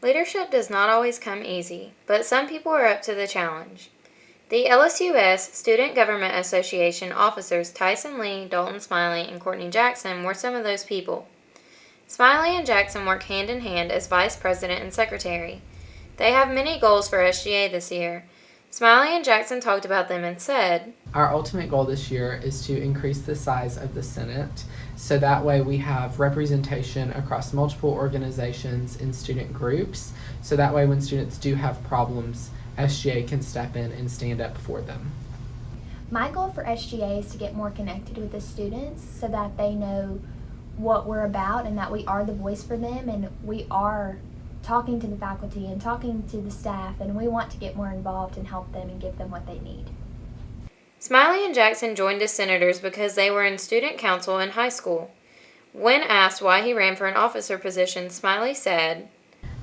Leadership does not always come easy, but some people are up to the challenge. The LSUS Student Government Association officers Tyson Lee, Dalton Smiley, and Courtney Jackson were some of those people. Smiley and Jackson work hand in hand as vice president and secretary. They have many goals for SGA this year. Smiley and Jackson talked about them and said, "Our ultimate goal this year is to increase the size of the Senate, so that way we have representation across multiple organizations and student groups, so that way when students do have problems, SGA can step in and stand up for them." My goal for SGA is to get more connected with the students so that they know what we're about and that we are the voice for them, and we are talking to the faculty and talking to the staff, and we want to get more involved and help them and give them what they need. Smiley and Jackson joined as senators because they were in student council in high school. When asked why he ran for an officer position, Smiley said,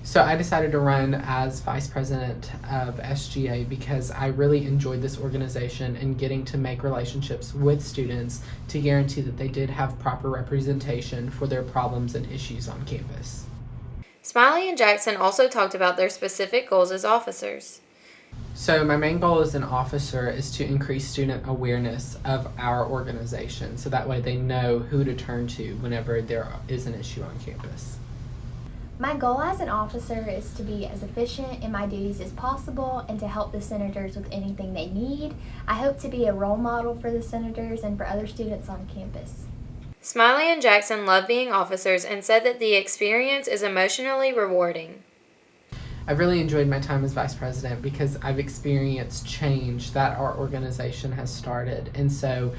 "So I decided to run as vice president of SGA because I really enjoyed this organization and getting to make relationships with students to guarantee that they did have proper representation for their problems and issues on campus." Smiley and Jackson also talked about their specific goals as officers. "So my main goal as an officer is to increase student awareness of our organization, so that way they know who to turn to whenever there is an issue on campus." My goal as an officer is to be as efficient in my duties as possible and to help the senators with anything they need. I hope to be a role model for the senators and for other students on campus. Smiley and Jackson love being officers and said that the experience is emotionally rewarding. "I've really enjoyed my time as vice president because I've experienced change that our organization has started, and so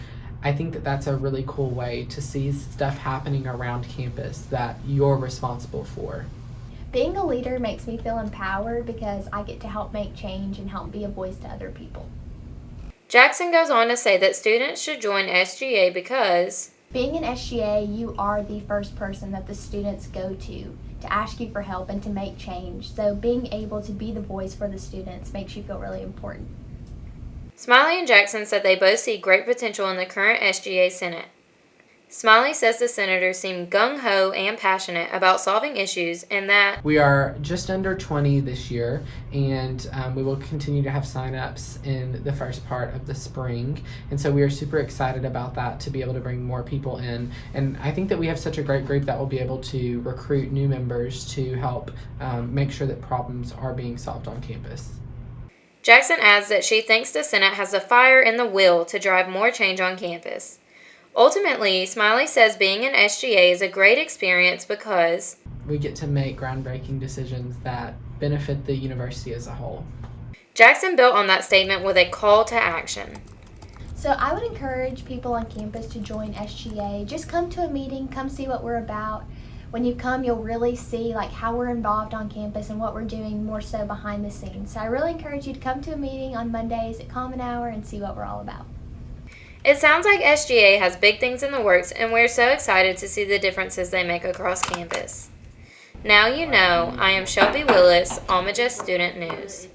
I think that that's a really cool way to see stuff happening around campus that you're responsible for." Being a leader makes me feel empowered because I get to help make change and help be a voice to other people. Jackson goes on to say that students should join SGA because being in SGA, you are the first person that the students go to ask you for help and to make change. So being able to be the voice for the students makes you feel really important. Smiley and Jackson said they both see great potential in the current SGA Senate. Smiley says the senators seem gung-ho and passionate about solving issues and that We are just under 20 this year, and we will continue to have sign-ups in the first part of the spring, and so we are super excited about that, to be able to bring more people in. And I think that we have such a great group that will be able to recruit new members to help make sure that problems are being solved on campus. Jackson adds that she thinks the Senate has the fire and the will to drive more change on campus. Ultimately, Smiley says being in SGA is a great experience because we get to make groundbreaking decisions that benefit the university as a whole. Jackson built on that statement with a call to action. So I would encourage people on campus to join SGA. Just come to a meeting, come see what we're about. When you come, you'll really see how we're involved on campus and what we're doing more so behind the scenes. So I really encourage you to come to a meeting on Mondays at Common Hour and see what we're all about. It sounds like SGA has big things in the works, and we're so excited to see the differences they make across campus. Now you know, I am Shelby Willis, Alma Student News.